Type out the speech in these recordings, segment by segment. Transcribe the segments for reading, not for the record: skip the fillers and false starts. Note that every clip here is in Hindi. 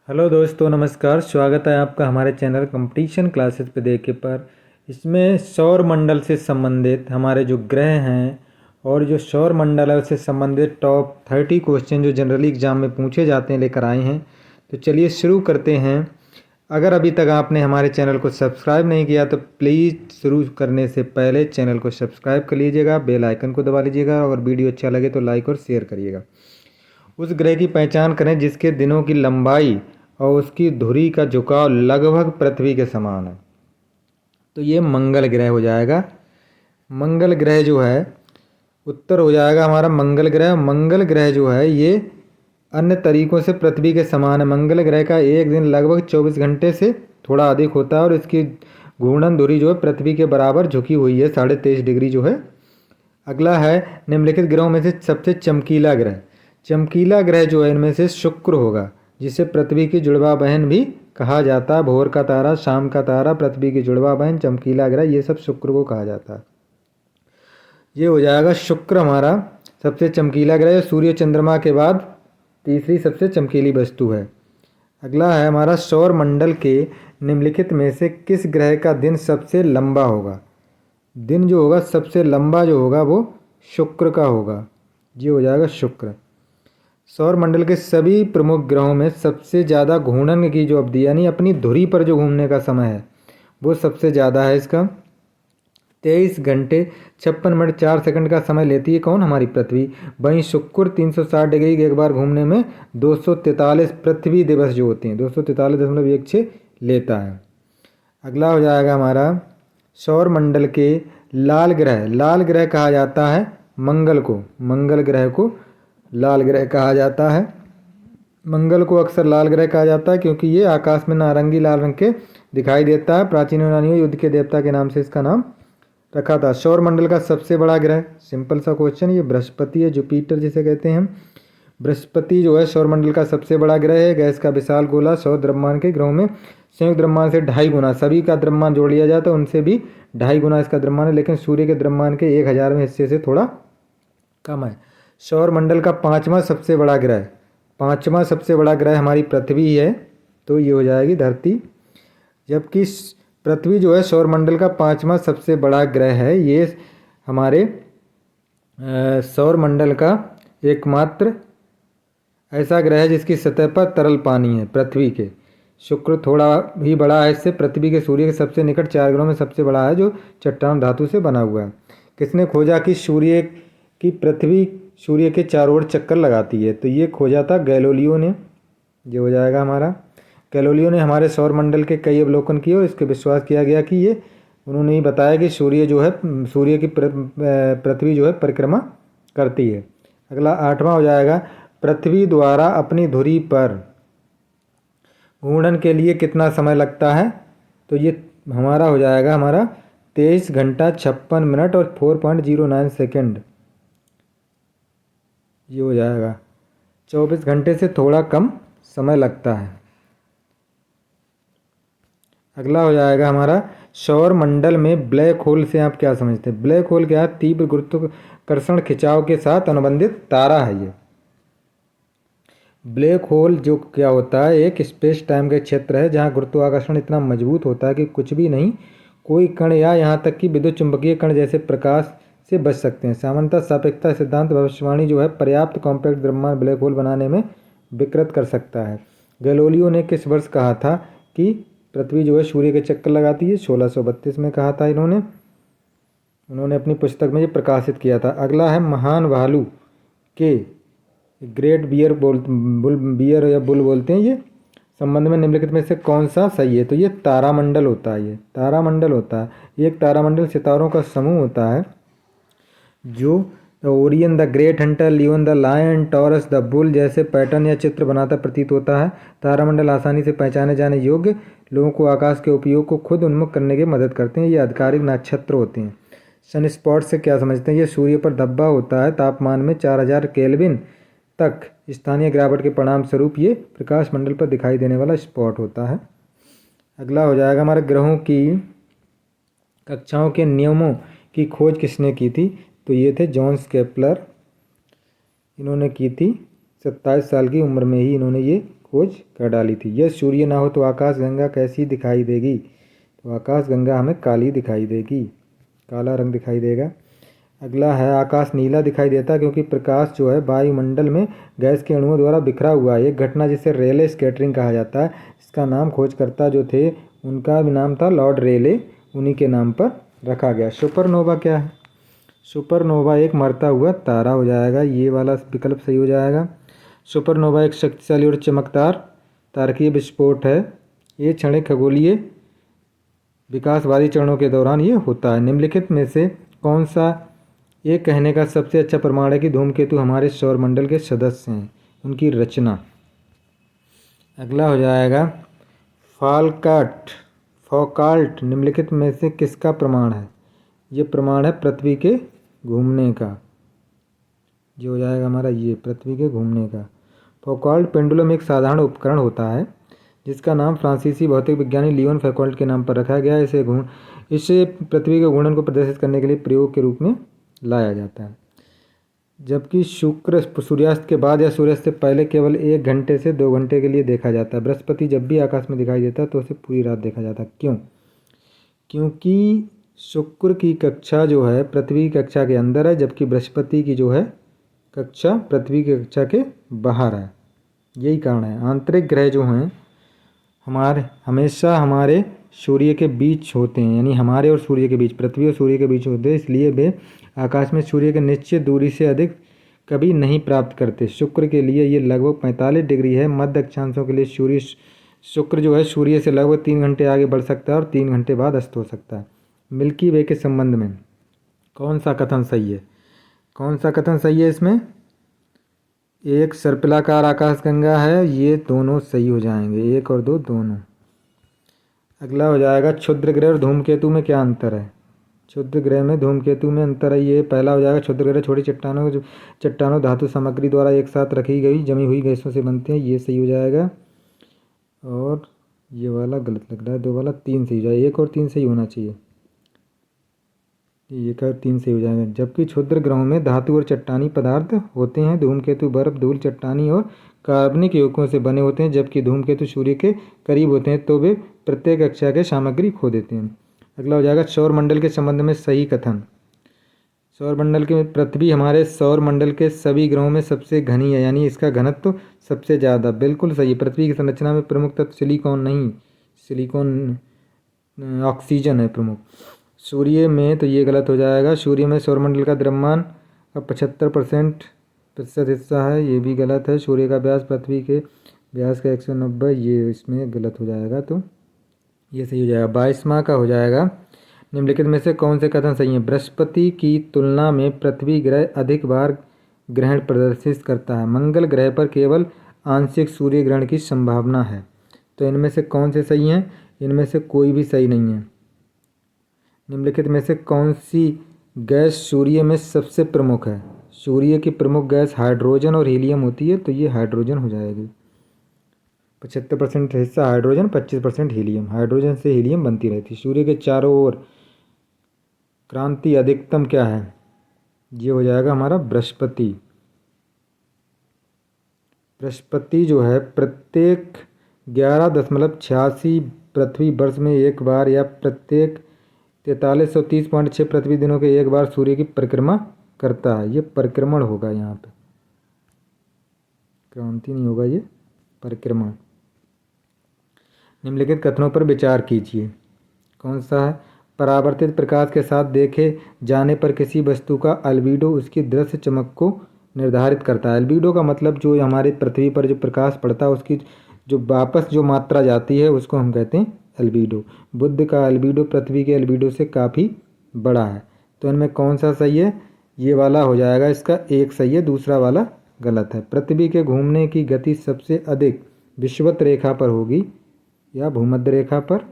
हेलो दोस्तों, नमस्कार। स्वागत है आपका हमारे चैनल कंपटीशन क्लासेस पे देखे पर। इसमें सौर मंडल से संबंधित हमारे जो ग्रह हैं और जो सौर मंडल है उससे संबंधित टॉप 30 क्वेश्चन जो जनरली एग्जाम में पूछे जाते हैं लेकर आए हैं। तो चलिए शुरू करते हैं। अगर अभी तक आपने हमारे चैनल को सब्सक्राइब नहीं किया तो प्लीज़ शुरू करने से पहले चैनल को सब्सक्राइब कर लीजिएगा, बेल आइकन को दबा लीजिएगा और वीडियो अच्छा लगे तो लाइक और शेयर करिएगा। उस ग्रह की पहचान करें जिसके दिनों की लंबाई और उसकी धुरी का झुकाव लगभग पृथ्वी के समान है। तो ये मंगल ग्रह हो जाएगा। मंगल ग्रह जो है उत्तर हो जाएगा हमारा मंगल ग्रह। मंगल ग्रह जो है ये अन्य तरीकों से पृथ्वी के समान है। मंगल ग्रह का एक दिन लगभग 24 घंटे से थोड़ा अधिक होता है और इसकी घूर्णन धुरी जो है पृथ्वी के बराबर झुकी हुई है, 23.5 डिग्री जो है। अगला है निम्नलिखित ग्रहों में से सबसे चमकीला ग्रह। चमकीला ग्रह जो है इनमें से शुक्र होगा, जिसे पृथ्वी की जुड़वा बहन भी कहा जाता है। भोर का तारा, शाम का तारा, पृथ्वी की जुड़वा बहन, चमकीला ग्रह, ये सब शुक्र को कहा जाता है। ये हो जाएगा शुक्र हमारा सबसे चमकीला ग्रह। सूर्य चंद्रमा के बाद तीसरी सबसे चमकीली वस्तु है। अगला है हमारा सौर मंडल के निम्नलिखित में से किस ग्रह का दिन सबसे लंबा होगा। दिन जो होगा सबसे लंबा जो होगा वो शुक्र का होगा। ये हो जाएगा शुक्र। सौर मंडल के सभी प्रमुख ग्रहों में सबसे ज़्यादा घूर्णन की जो अवधि यानी अपनी धुरी पर जो घूमने का समय है वो सबसे ज़्यादा है। इसका 23 घंटे 56 मिनट 4 सेकंड का समय लेती है कौन, हमारी पृथ्वी। वहीं शुक्र 360 डिग्री एक बार घूमने में 243 पृथ्वी दिवस जो होते हैं 243.16 लेता है। अगला हो जाएगा हमारा सौर मंडल के लाल ग्रह। लाल ग्रह कहा जाता है मंगल को। मंगल ग्रह को लाल ग्रह कहा जाता है। मंगल को अक्सर लाल ग्रह कहा जाता है क्योंकि ये आकाश में नारंगी लाल रंग के दिखाई देता है। प्राचीन यूनानियों युद्ध के देवता के नाम से इसका नाम रखा था। सौर मंडल का सबसे बड़ा ग्रह, सिंपल सा क्वेश्चन, ये बृहस्पति है, जुपिटर जिसे कहते हैं हम। बृहस्पति जो है सौर मंडल का सबसे बड़ा ग्रह है। गैस का विशाल गोला सौर द्रव्यमान के ग्रहों में संयुक्त द्रव्यमान से 2.5 गुना, सभी का द्रव्यमान जोड़ लिया जाए तो उनसे भी 2.5 गुना इसका द्रव्यमान है, लेकिन सूर्य के द्रव्यमान के 1,000वें हिस्से से थोड़ा कम है। सौर मंडल का पांचवा सबसे बड़ा ग्रह हमारी पृथ्वी है, तो ये हो जाएगी धरती। जबकि पृथ्वी जो है सौर मंडल का पांचवा सबसे बड़ा ग्रह है। ये हमारे सौर मंडल का एकमात्र ऐसा ग्रह है जिसकी सतह पर तरल पानी है पृथ्वी के। शुक्र थोड़ा ही बड़ा है इससे। पृथ्वी के सूर्य के सबसे निकट 4 ग्रहों में सबसे बड़ा है जो चट्टान धातु से बना हुआ है। किसने खोजा कि सूर्य की पृथ्वी सूर्य के चारों ओर चक्कर लगाती है, तो ये खोजा था गैलीलियो ने। ये हो जाएगा हमारा। गैलीलियो ने हमारे सौर मंडल के कई अवलोकन किए और इसके विश्वास किया गया कि ये उन्होंने ही बताया कि सूर्य जो है सूर्य की पृथ्वी जो है परिक्रमा करती है। अगला 8वां हो जाएगा पृथ्वी द्वारा अपनी धुरी पर घूर्णन के लिए कितना समय लगता है। तो ये हमारा हो जाएगा हमारा 23 घंटा 56 मिनट और 4.09 सेकेंड। ये हो जाएगा 24 घंटे से थोड़ा कम समय लगता है। अगला हो जाएगा हमारा सौर मंडल में ब्लैक होल से आप क्या समझते हैं। ब्लैक होल क्या है, तीव्र गुरुत्वाकर्षण खिंचाव के साथ अनुबंधित तारा है ये। ब्लैक होल जो क्या होता है, एक स्पेस टाइम का क्षेत्र है जहाँ गुरुत्वाकर्षण इतना मजबूत होता है कि कुछ भी नहीं, कोई कण या यहाँ तक कि विद्युत चुंबकीय कण जैसे प्रकाश से बच सकते हैं। सामान्यतः सापेक्षता सिद्धांत भविष्यवाणी जो है पर्याप्त कॉम्पैक्ट द्रव्यमान ब्लैक होल बनाने में विकृत कर सकता है। गैलीलियो ने किस वर्ष कहा था कि पृथ्वी जो है सूर्य के चक्कर लगाती है, 1632 में कहा था उन्होंने अपनी पुस्तक में ये प्रकाशित किया था। अगला है महान भालू के ग्रेट बियर बियर या बुल बोलते हैं, ये संबंध में निम्नलिखित में से कौन सा सही है। तो ये तारामंडल होता है। ये तारामंडल होता है। ये एक तारामंडल सितारों का समूह होता है जो Orion the great hunter, Leo the lion, Taurus the bull जैसे पैटर्न या चित्र बनाता प्रतीत होता है। तारामंडल आसानी से पहचाने जाने योग्य लोगों को आकाश के उपयोग को खुद उन्मुख करने की मदद करते हैं। ये आधिकारिक नक्षत्र होते हैं। सन स्पॉट से क्या समझते हैं, ये सूर्य पर धब्बा होता है। तापमान में 4000 केल्विन तक स्थानीय गिरावट के परिणाम स्वरूप ये प्रकाश मंडल पर दिखाई देने वाला स्पॉट होता है। अगला हो जाएगा हमारे ग्रहों की कक्षाओं के नियमों की खोज किसने की थी। तो ये थे जॉन्स केपलर। इन्होंने की थी 27 साल की उम्र में ही इन्होंने ये खोज कर डाली थी। यह सूर्य ना हो तो आकाशगंगा कैसी दिखाई देगी? तो आकाशगंगा हमें काली दिखाई देगी, काला रंग दिखाई देगा। अगला है आकाश नीला दिखाई देता क्योंकि प्रकाश जो है वायुमंडल में गैस के अणुओं द्वारा बिखरा हुआ है। एक घटना जिसे रेले स्कैटरिंग कहा जाता है। इसका नाम खोजकर्ता जो थे उनका भी नाम था लॉर्ड रेले, उन्हीं के नाम पर रखा गया। सुपरनोवा क्या है? सुपरनोवा एक मरता हुआ तारा हो जाएगा, ये वाला विकल्प सही हो जाएगा। सुपरनोवा एक शक्तिशाली और चमकदार तारकीय विस्फोट है। ये क्षणिक खगोलीय विकासवादी चरणों के दौरान ये होता है। निम्नलिखित में से कौन सा ये कहने का सबसे अच्छा प्रमाण है कि धूमकेतु हमारे सौरमंडल के सदस्य हैं? उनकी रचना। अगला हो जाएगा फौकाल्ट निम्नलिखित में से किसका प्रमाण है? ये प्रमाण है पृथ्वी के घूमने का। ये हो जाएगा हमारा ये पृथ्वी के घूमने का। फौकाल्ट पेंडुलम एक साधारण उपकरण होता है जिसका नाम फ्रांसीसी भौतिक विज्ञानी लियोन फौकाल्ट के नाम पर रखा गया है। इसे पृथ्वी के घूर्णन को प्रदर्शित करने के लिए प्रयोग के रूप में लाया जाता है। जबकि शुक्र सूर्यास्त के बाद या सूर्यास्त से पहले केवल 1 घंटे से 2 घंटे के लिए देखा जाता है। बृहस्पति जब भी आकाश में दिखाई देता है तो उसे पूरी रात देखा जाता है। क्यों? क्योंकि शुक्र की कक्षा जो है पृथ्वी की कक्षा के अंदर है, जबकि बृहस्पति की जो है कक्षा पृथ्वी की कक्षा के बाहर है। यही कारण है। आंतरिक ग्रह जो हैं हमेशा हमारे सूर्य के बीच होते हैं, यानी हमारे और सूर्य के बीच, पृथ्वी और सूर्य के बीच होते हैं, इसलिए वे आकाश में सूर्य के निश्चित दूरी से अधिक कभी नहीं प्राप्त करते। शुक्र के लिए ये लगभग 45 डिग्री है। मध्य अक्षांशों के लिए शुक्र जो है सूर्य से लगभग 3 घंटे आगे बढ़ सकता है और 3 घंटे बाद अस्त हो सकता है। मिल्की वे के संबंध में कौन सा कथन सही है? कौन सा कथन सही है इसमें? एक सर्पिलाकार आकाशगंगा है, ये दोनों सही हो जाएंगे, 1 और 2 दोनों। अगला हो जाएगा क्षुद्र ग्रह और धूमकेतु में क्या अंतर है? क्षुद्र ग्रह में धूमकेतु में अंतर है, ये पहला हो जाएगा क्षुद्र ग्रह छोटी चट्टानों धातु सामग्री द्वारा एक साथ रखी गई जमी हुई गैसों से बनते हैं, ये सही हो जाएगा। और ये वाला गलत लग रहा है, 2 वाला 3 सही हो जाएगा, 1 और 3 सही होना चाहिए, 1 और 3 सही हो जाएगा। जबकि क्षुद्र ग्रहों में धातु और चट्टानी पदार्थ होते हैं। धूमकेतु बर्फ, धूल, चट्टानी और कार्बनिक यौगिकों से बने होते हैं। जबकि धूमकेतु सूर्य के करीब होते हैं तो वे प्रत्येक कक्षा के सामग्री खो देते हैं। अगला हो जाएगा सौरमंडल के संबंध में सही कथन। सौरमंडल के पृथ्वी हमारे सौरमंडल के सभी ग्रहों में सबसे घनी है, यानी इसका घनत्व तो सबसे ज़्यादा, बिल्कुल सही। पृथ्वी की संरचना में प्रमुख तत्व सिलिकॉन नहीं, ऑक्सीजन है प्रमुख। सूर्य में तो ये गलत हो जाएगा। सूर्य में सौरमंडल का द्रव्यमान का 75% हिस्सा है, ये भी गलत है। सूर्य का व्यास पृथ्वी के व्यास का 190, ये इसमें गलत हो जाएगा, तो ये सही हो जाएगा। 22वां का हो जाएगा निम्नलिखित में से कौन से कथन सही है? बृहस्पति की तुलना में पृथ्वी ग्रह अधिक बार ग्रहण प्रदर्शित करता है। मंगल ग्रह पर केवल आंशिक सूर्य ग्रहण की संभावना है। तो इनमें से कौन से सही हैं? इनमें से कोई भी सही नहीं है। निम्नलिखित में से कौन सी गैस सूर्य में सबसे प्रमुख है? सूर्य की प्रमुख गैस हाइड्रोजन और हीलियम होती है, तो ये हाइड्रोजन हो जाएगी। 75% हिस्सा हाइड्रोजन, 25% हीलियम। हाइड्रोजन से हीलियम बनती रहती। सूर्य के चारों ओर क्रांति अधिकतम क्या है? ये हो जाएगा हमारा बृहस्पति। बृहस्पति जो है प्रत्येक 11.86 पृथ्वी वर्ष में एक बार या प्रत्येक 4330.6 पृथ्वी दिनों के एक बार सूर्य की परिक्रमा करता है। ये परिक्रमण होगा, यहाँ पे क्रांति नहीं होगा, ये परिक्रमण। निम्नलिखित कथनों पर विचार कीजिए। कौन सा है? परावर्तित प्रकाश के साथ देखे जाने पर किसी वस्तु का अल्बीडो उसकी दृश्य चमक को निर्धारित करता है। अल्बीडो का मतलब जो हमारे पृथ्वी पर जो प्रकाश पड़ता है उसकी जो वापस जो मात्रा जाती है उसको हम कहते हैं अल्बीडो। बुध का अल्बीडो पृथ्वी के अल्बीडो से काफ़ी बड़ा है। तो इनमें कौन सा सही है? ये वाला हो जाएगा, इसका 1 सही है, दूसरा वाला गलत है। पृथ्वी के घूमने की गति सबसे अधिक विषुवत रेखा पर होगी या भूमध्य रेखा पर,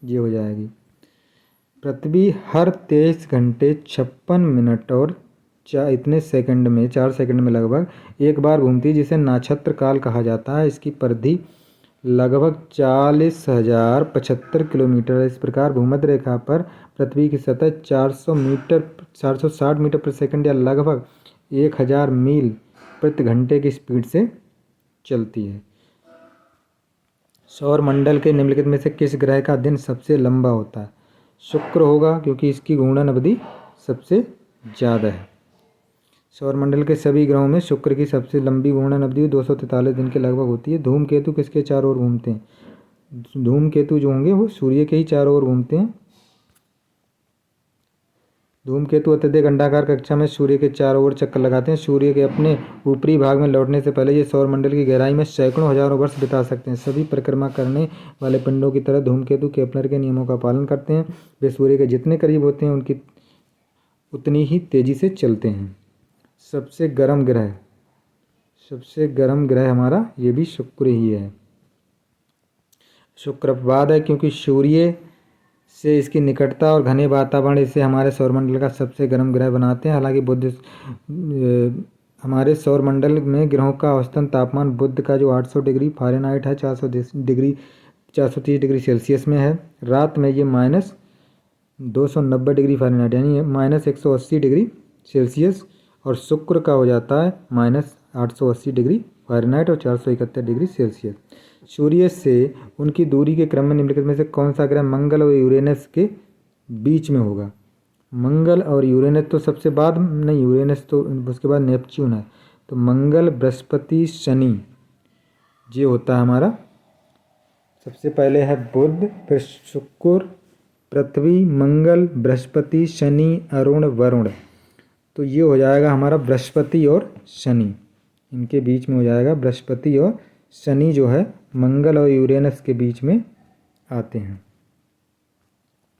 ये हो जाएगी। पृथ्वी हर 23 घंटे 56 मिनट और 4 सेकंड में लगभग एक बार घूमती है, जिसे नक्षत्र काल कहा जाता है। इसकी परिधि लगभग 40,075 किलोमीटर है। इस प्रकार भूमध्य रेखा पर पृथ्वी की सतह 460 मीटर प्रति सेकंड या लगभग 1000 मील प्रति घंटे की स्पीड से चलती है। सौर मंडल के निम्नलिखित में से किस ग्रह का दिन सबसे लंबा होता है? शुक्र होगा, क्योंकि इसकी घूर्णन अवधि सबसे ज़्यादा है। सौर मंडल के सभी ग्रहों में शुक्र की सबसे लंबी घूर्णन अवधि 243 दिन के लगभग होती है। धूमकेतु किसके चारों ओर घूमते हैं? धूमकेतु जो होंगे वो सूर्य के ही चारों ओर घूमते हैं। धूमकेतु अत्यधिक अंडाकार कक्षा में सूर्य के चारों ओर चक्कर लगाते हैं। सूर्य के अपने ऊपरी भाग में लौटने से पहले ये सौरमंडल की गहराई में सैकड़ों हजारों वर्ष बिता सकते हैं। सभी परिक्रमा करने वाले पिंडों की तरह धूमकेतु केपलर के नियमों का पालन करते हैं। वे सूर्य के जितने करीब होते हैं उनकी उतनी ही तेजी से चलते हैं। सबसे गर्म ग्रह हमारा ये भी शुक्र ही है। शुक्र अपवाद है, क्योंकि सूर्य से इसकी निकटता और घने वातावरण इसे हमारे सौरमंडल का सबसे गर्म ग्रह बनाते हैं। हालांकि हमारे सौरमंडल में ग्रहों का औसतन तापमान बुध का जो 800 डिग्री फ़ारेनहाइट है 430 डिग्री सेल्सियस में है। रात में ये -290 डिग्री फ़ारेनहाइट यानी -180 डिग्री सेल्सियस, और शुक्र का हो जाता है -880 डिग्री फ़ारेनहाइट और 471 डिग्री सेल्सियस। सूर्य से उनकी दूरी के क्रम में निम्नलिखित में से कौन सा ग्रह मंगल और यूरेनस के बीच में होगा? मंगल और यूरेनस तो सबसे बाद नहीं, यूरेनस तो उसके बाद नेपच्यून है। तो मंगल, बृहस्पति, शनि ये होता है हमारा। सबसे पहले है बुध, फिर शुक्र, पृथ्वी, मंगल, बृहस्पति, शनि, अरुण, वरुण। तो ये हो जाएगा हमारा बृहस्पति और शनि, इनके बीच में हो जाएगा। बृहस्पति और शनि जो है मंगल और यूरेनस के बीच में आते हैं।